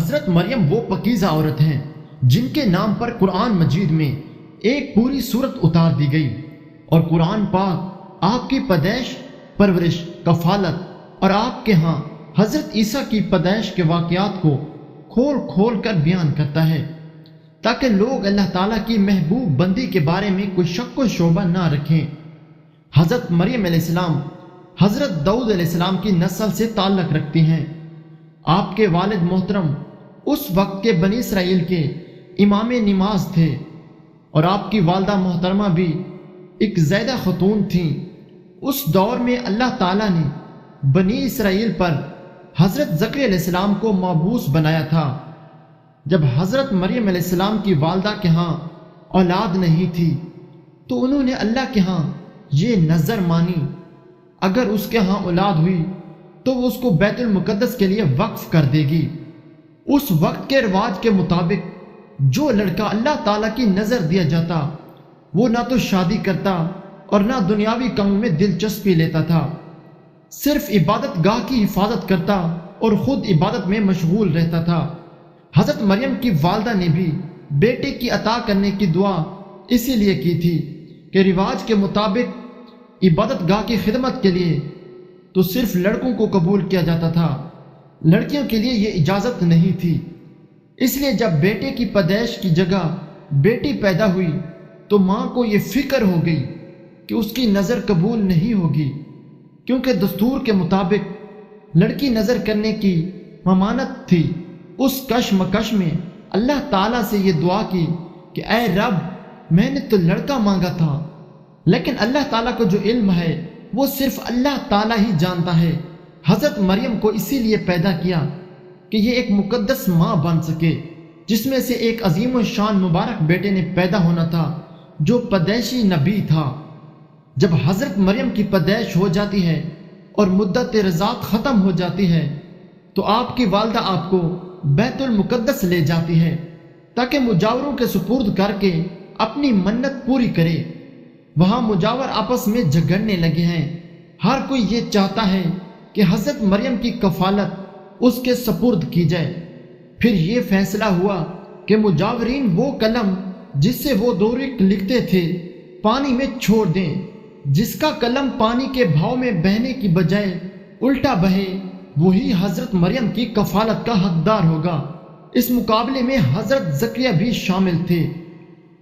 حضرت مریم وہ پاکیزہ عورت ہیں جن کے نام پر قرآن مجید میں ایک پوری سورت اتار دی گئی، اور قرآن پاک آپ کی پیدائش، پرورش، کفالت اور آپ کے ہاں حضرت عیسیٰ کی پیدائش کے واقعات کو کھول کھول کر بیان کرتا ہے، تاکہ لوگ اللہ تعالیٰ کی محبوب بندی کے بارے میں کوئی شک و شبہ نہ رکھیں۔ حضرت مریم علیہ السلام حضرت داؤد علیہ السلام کی نسل سے تعلق رکھتی ہیں۔ آپ کے والد محترم اس وقت کے بنی اسرائیل کے امام نماز تھے، اور آپ کی والدہ محترمہ بھی ایک زیدہ خاتون تھیں۔ اس دور میں اللہ تعالیٰ نے بنی اسرائیل پر حضرت زکریا علیہ السلام کو مبعوث بنایا تھا۔ جب حضرت مریم علیہ السلام کی والدہ کے ہاں اولاد نہیں تھی تو انہوں نے اللہ کے ہاں یہ نظر مانی، اگر اس کے ہاں اولاد ہوئی تو وہ اس کو بیت المقدس کے لیے وقف کر دے گی۔ اس وقت کے رواج کے مطابق جو لڑکا اللہ تعالیٰ کی نظر دیا جاتا وہ نہ تو شادی کرتا اور نہ دنیاوی کاموں میں دلچسپی لیتا تھا، صرف عبادت گاہ کی حفاظت کرتا اور خود عبادت میں مشغول رہتا تھا۔ حضرت مریم کی والدہ نے بھی بیٹے کی عطا کرنے کی دعا اسی لیے کی تھی کہ رواج کے مطابق عبادت گاہ کی خدمت کے لیے تو صرف لڑکوں کو قبول کیا جاتا تھا، لڑکیوں کے لیے یہ اجازت نہیں تھی۔ اس لیے جب بیٹے کی پیدائش کی جگہ بیٹی پیدا ہوئی تو ماں کو یہ فکر ہو گئی کہ اس کی نظر قبول نہیں ہوگی، کیونکہ دستور کے مطابق لڑکی نظر کرنے کی ممانعت تھی۔ اس کشمکش میں اللہ تعالیٰ سے یہ دعا کی کہ اے رب، میں نے تو لڑکا مانگا تھا، لیکن اللہ تعالیٰ کو جو علم ہے وہ صرف اللہ تعالیٰ ہی جانتا ہے۔ حضرت مریم کو اسی لیے پیدا کیا کہ یہ ایک مقدس ماں بن سکے، جس میں سے ایک عظیم و شان مبارک بیٹے نے پیدا ہونا تھا جو پیدائشی نبی تھا۔ جب حضرت مریم کی پیدائش ہو جاتی ہے اور مدت رضاعت ختم ہو جاتی ہے تو آپ کی والدہ آپ کو بیت المقدس لے جاتی ہے تاکہ مجاوروں کے سپرد کر کے اپنی منت پوری کرے۔ وہاں مجاور آپس میں جھگڑنے لگے ہیں، ہر کوئی یہ چاہتا ہے کہ حضرت مریم کی کفالت اس کے سپرد کی جائے۔ پھر یہ فیصلہ ہوا کہ مجاورین وہ قلم جس سے وہ دورق لکھتے تھے پانی میں چھوڑ دیں، جس کا قلم پانی کے بہاؤ میں بہنے کی بجائے الٹا بہے وہی حضرت مریم کی کفالت کا حقدار ہوگا۔ اس مقابلے میں حضرت زکریا بھی شامل تھے۔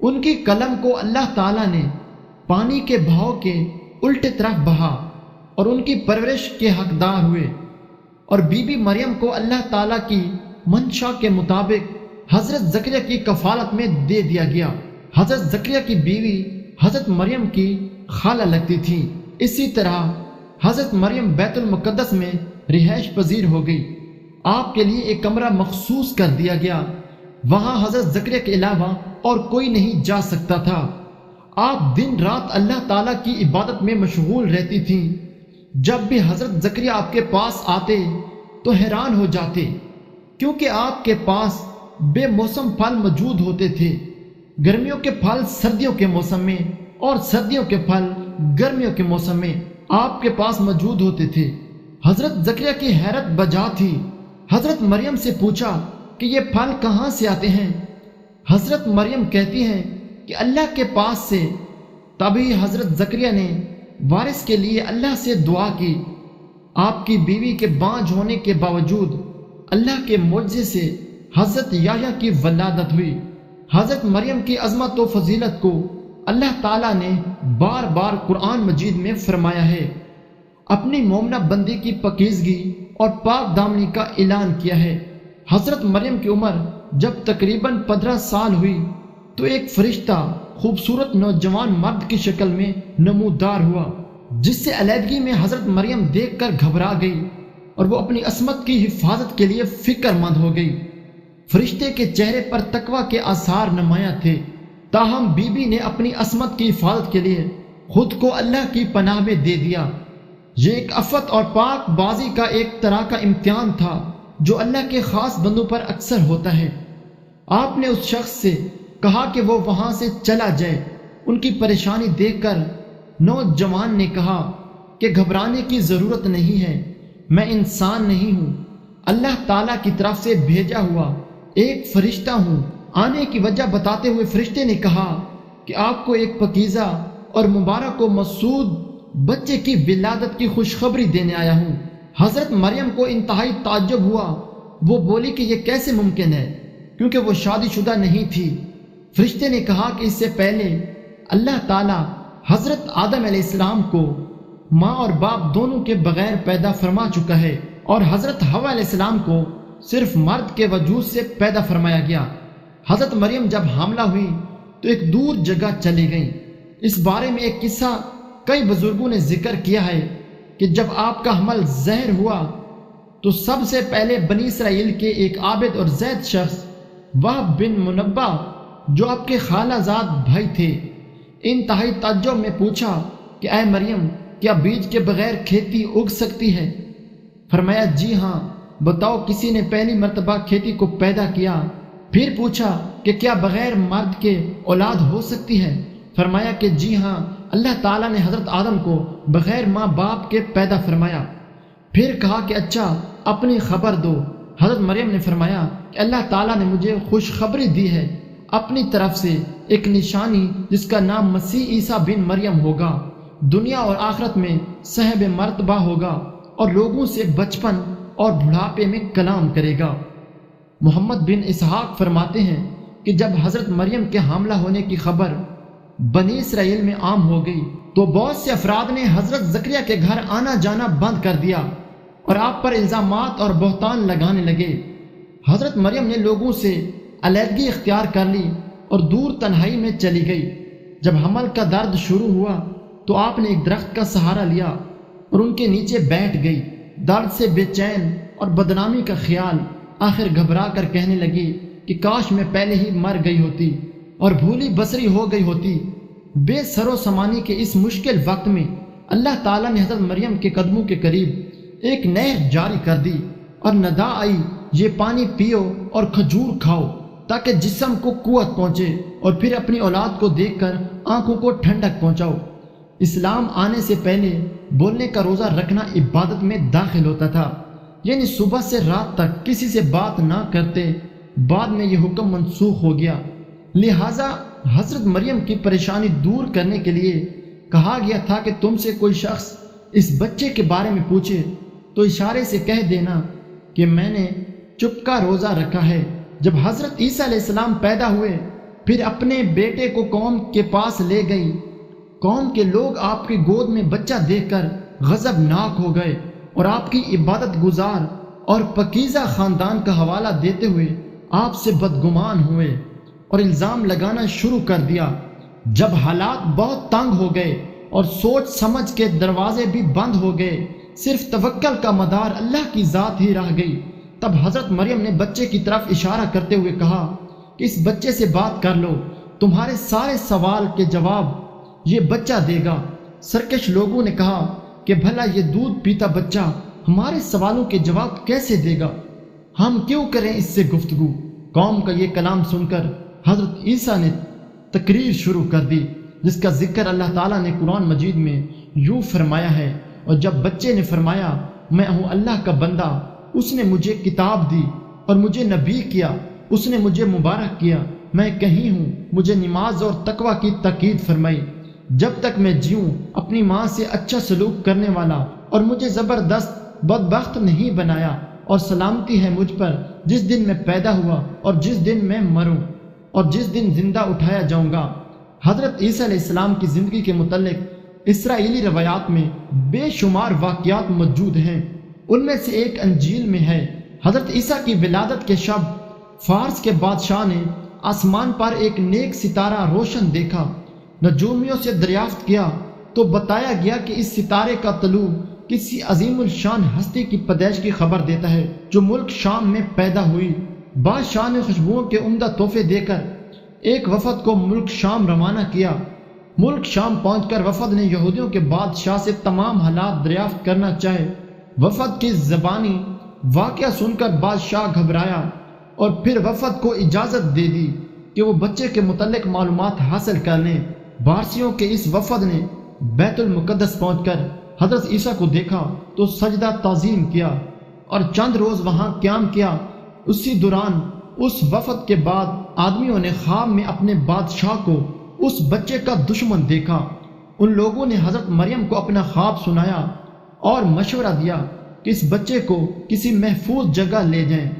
ان کی قلم کو اللہ تعالیٰ نے پانی کے بہاؤ کے الٹے طرف بہا اور ان کی پرورش کے حقدار ہوئے، اور بی بی مریم کو اللہ تعالیٰ کی منشا کے مطابق حضرت زکریا کی کفالت میں دے دیا گیا۔ حضرت زکریا کی بیوی حضرت مریم کی خالہ لگتی تھی۔ اسی طرح حضرت مریم بیت المقدس میں رہائش پذیر ہو گئی۔ آپ کے لیے ایک کمرہ مخصوص کر دیا گیا، وہاں حضرت زکریا کے علاوہ اور کوئی نہیں جا سکتا تھا۔ آپ دن رات اللہ تعالیٰ کی عبادت میں مشغول رہتی تھیں۔ جب بھی حضرت زکریا آپ کے پاس آتے تو حیران ہو جاتے، کیونکہ آپ کے پاس بے موسم پھل موجود ہوتے تھے، گرمیوں کے پھل سردیوں کے موسم میں اور سردیوں کے پھل گرمیوں کے موسم میں آپ کے پاس موجود ہوتے تھے۔ حضرت زکریا کی حیرت بجا تھی۔ حضرت مریم سے پوچھا کہ یہ پھل کہاں سے آتے ہیں؟ حضرت مریم کہتی ہیں کہ اللہ کے پاس سے۔ تبھی حضرت زکریا نے وارث کے لیے اللہ سے دعا کی۔ آپ کی بیوی کے بانجھ ہونے کے باوجود اللہ کے معجزے سے حضرت یحییٰ کی ولادت ہوئی۔ حضرت مریم کی عظمت و فضیلت کو اللہ تعالیٰ نے بار بار قرآن مجید میں فرمایا ہے، اپنی مومنہ بندی کی پاکیزگی اور پاک دامنی کا اعلان کیا ہے۔ حضرت مریم کی عمر جب تقریباً 15 سال ہوئی تو ایک فرشتہ خوبصورت نوجوان مرد کی شکل میں نمودار ہوا، جس سے علیحدگی میں حضرت مریم دیکھ کر گھبرا گئی اور وہ اپنی عصمت کی حفاظت کے لیے فکر مند ہو گئی۔ فرشتے کے چہرے پر تقویٰ کے آثار نمایاں تھے، تاہم بی بی نے اپنی عصمت کی حفاظت کے لیے خود کو اللہ کی پناہ میں دے دیا۔ یہ ایک عفت اور پاک بازی کا ایک طرح کا امتحان تھا جو اللہ کے خاص بندوں پر اکثر ہوتا ہے۔ آپ نے اس شخص سے کہا کہ وہ وہاں سے چلا جائے۔ ان کی پریشانی دیکھ کر نوجوان نے کہا کہ گھبرانے کی ضرورت نہیں ہے، میں انسان نہیں ہوں، اللہ تعالیٰ کی طرف سے بھیجا ہوا ایک فرشتہ ہوں۔ آنے کی وجہ بتاتے ہوئے فرشتے نے کہا کہ آپ کو ایک پاکیزہ اور مبارک و مسعود بچے کی ولادت کی خوشخبری دینے آیا ہوں۔ حضرت مریم کو انتہائی تعجب ہوا۔ وہ بولی کہ یہ کیسے ممکن ہے، کیونکہ وہ شادی شدہ نہیں تھی۔ فرشتے نے کہا کہ اس سے پہلے اللہ تعالیٰ حضرت آدم علیہ السلام کو ماں اور باپ دونوں کے بغیر پیدا فرما چکا ہے، اور حضرت حوا علیہ السلام کو صرف مرد کے وجود سے پیدا فرمایا گیا۔ حضرت مریم جب حاملہ ہوئی تو ایک دور جگہ چلی گئیں۔ اس بارے میں ایک قصہ کئی بزرگوں نے ذکر کیا ہے کہ جب آپ کا حمل ظاہر ہوا تو سب سے پہلے بنی اسرائیل کے ایک عابد اور زید شخص وہب بن منبہ جو آپ کے خالہ زاد بھائی تھے، انتہائی تعجب میں پوچھا کہ اے مریم، کیا بیج کے بغیر کھیتی اگ سکتی ہے؟ فرمایا جی ہاں، بتاؤ کسی نے پہلی مرتبہ کھیتی کو پیدا کیا؟ پھر پوچھا کہ کیا بغیر مرد کے اولاد ہو سکتی ہے؟ فرمایا کہ جی ہاں، اللہ تعالیٰ نے حضرت آدم کو بغیر ماں باپ کے پیدا فرمایا۔ پھر کہا کہ اچھا اپنی خبر دو۔ حضرت مریم نے فرمایا کہ اللہ تعالیٰ نے مجھے خوشخبری دی ہے اپنی طرف سے، ایک نشانی جس کا نام مسیح عیسیٰ بن مریم ہوگا، دنیا اور آخرت میں صاحب مرتبہ ہوگا، اور لوگوں سے بچپن اور بڑھاپے میں کلام کرے گا۔ محمد بن اسحاق فرماتے ہیں کہ جب حضرت مریم کے حاملہ ہونے کی خبر بنی اسرائیل میں عام ہو گئی تو بہت سے افراد نے حضرت زکریا کے گھر آنا جانا بند کر دیا اور آپ پر الزامات اور بہتان لگانے لگے۔ حضرت مریم نے لوگوں سے علیحدگی اختیار کر لی اور دور تنہائی میں چلی گئی۔ جب حمل کا درد شروع ہوا تو آپ نے ایک درخت کا سہارا لیا اور ان کے نیچے بیٹھ گئی۔ درد سے بے چین اور بدنامی کا خیال، آخر گھبرا کر کہنے لگی کہ کاش میں پہلے ہی مر گئی ہوتی اور بھولی بصری ہو گئی ہوتی۔ بے سر و سامانی کے اس مشکل وقت میں اللہ تعالیٰ نے حضرت مریم کے قدموں کے قریب ایک نہر جاری کر دی اور ندا آئی، یہ پانی پیو اور کھجور کھاؤ تاکہ جسم کو قوت پہنچے، اور پھر اپنی اولاد کو دیکھ کر آنکھوں کو ٹھنڈک پہنچاؤ۔ اسلام آنے سے پہلے بولنے کا روزہ رکھنا عبادت میں داخل ہوتا تھا، یعنی صبح سے رات تک کسی سے بات نہ کرتے۔ بعد میں یہ حکم منسوخ ہو گیا، لہٰذا حضرت مریم کی پریشانی دور کرنے کے لیے کہا گیا تھا کہ تم سے کوئی شخص اس بچے کے بارے میں پوچھے تو اشارے سے کہہ دینا کہ میں نے چپ کا روزہ رکھا ہے۔ جب حضرت عیسیٰ علیہ السلام پیدا ہوئے پھر اپنے بیٹے کو قوم کے پاس لے گئی۔ قوم کے لوگ آپ کی گود میں بچہ دیکھ کر غضبناک ہو گئے اور آپ کی عبادت گزار اور پاکیزہ خاندان کا حوالہ دیتے ہوئے آپ سے بدگمان ہوئے اور الزام لگانا شروع کر دیا۔ جب حالات بہت تنگ ہو گئے اور سوچ سمجھ کے دروازے بھی بند ہو گئے، صرف توکل کا مدار اللہ کی ذات ہی رہ گئی، تب حضرت مریم نے بچے کی طرف اشارہ کرتے ہوئے کہا کہ اس بچے سے بات کر لو، تمہارے سارے سوال کے جواب یہ بچہ دے گا۔ سرکش لوگوں نے کہا کہ بھلا یہ دودھ پیتا بچہ ہمارے سوالوں کے جواب کیسے دے گا؟ ہم کیوں کریں اس سے گفتگو؟ قوم کا یہ کلام سن کر حضرت عیسیٰ نے تقریر شروع کر دی، جس کا ذکر اللہ تعالیٰ نے قرآن مجید میں یوں فرمایا ہے، اور جب بچے نے فرمایا میں ہوں اللہ کا بندہ، اس نے مجھے کتاب دی اور مجھے نبی کیا، اس نے مجھے مبارک کیا، میں کہیں ہوں، مجھے نماز اور تقوی کی تاکید فرمائی، جب تک میں جیوں اپنی ماں سے اچھا سلوک کرنے والا، اور مجھے زبردست بدبخت نہیں بنایا، اور سلامتی ہے مجھ پر جس دن میں پیدا ہوا اور جس دن میں مروں اور جس دن زندہ اٹھایا جاؤں گا۔ حضرت عیسیٰ علیہ السلام کی زندگی کے متعلق اسرائیلی روایات میں بے شمار واقعات موجود ہیں۔ ان میں سے ایک انجیل میں ہے، حضرت عیسیٰ کی ولادت کے شب فارس کے بادشاہ نے آسمان پر ایک نیک ستارہ روشن دیکھا۔ نجومیوں سے دریافت کیا تو بتایا گیا کہ اس ستارے کا طلوع کسی عظیم الشان ہستی کی پیدائش کی خبر دیتا ہے جو ملک شام میں پیدا ہوئی۔ بادشاہ نے خوشبوؤں کے عمدہ تحفے دے کر ایک وفد کو ملک شام روانہ کیا۔ ملک شام پہنچ کر وفد نے یہودیوں کے بادشاہ سے تمام حالات دریافت کرنا چاہے۔ وفد کی زبانی واقعہ سن کر بادشاہ گھبرایا اور پھر وفد کو اجازت دے دی کہ وہ بچے کے متعلق معلومات حاصل کر لیں۔ بارسیوں کے اس وفد نے بیت المقدس پہنچ کر حضرت عیسیٰ کو دیکھا تو سجدہ تعظیم کیا اور چند روز وہاں قیام کیا۔ اسی دوران اس وفد کے بعد آدمیوں نے خواب میں اپنے بادشاہ کو اس بچے کا دشمن دیکھا۔ ان لوگوں نے حضرت مریم کو اپنا خواب سنایا اور مشورہ دیا کہ اس بچے کو کسی محفوظ جگہ لے جائیں۔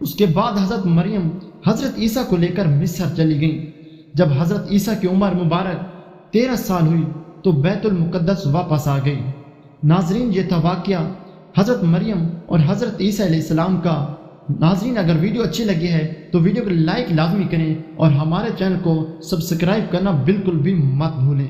اس کے بعد حضرت مریم حضرت عیسیٰ کو لے کر مصر چلی گئیں۔ جب حضرت عیسیٰ کی عمر مبارک 13 سال ہوئی تو بیت المقدس واپس آ گئی۔ ناظرین، یہ تھا واقعہ حضرت مریم اور حضرت عیسیٰ علیہ السلام کا۔ ناظرین، اگر ویڈیو اچھی لگی ہے تو ویڈیو کو لائک لازمی کریں اور ہمارے چینل کو سبسکرائب کرنا بالکل بھی مت بھولیں۔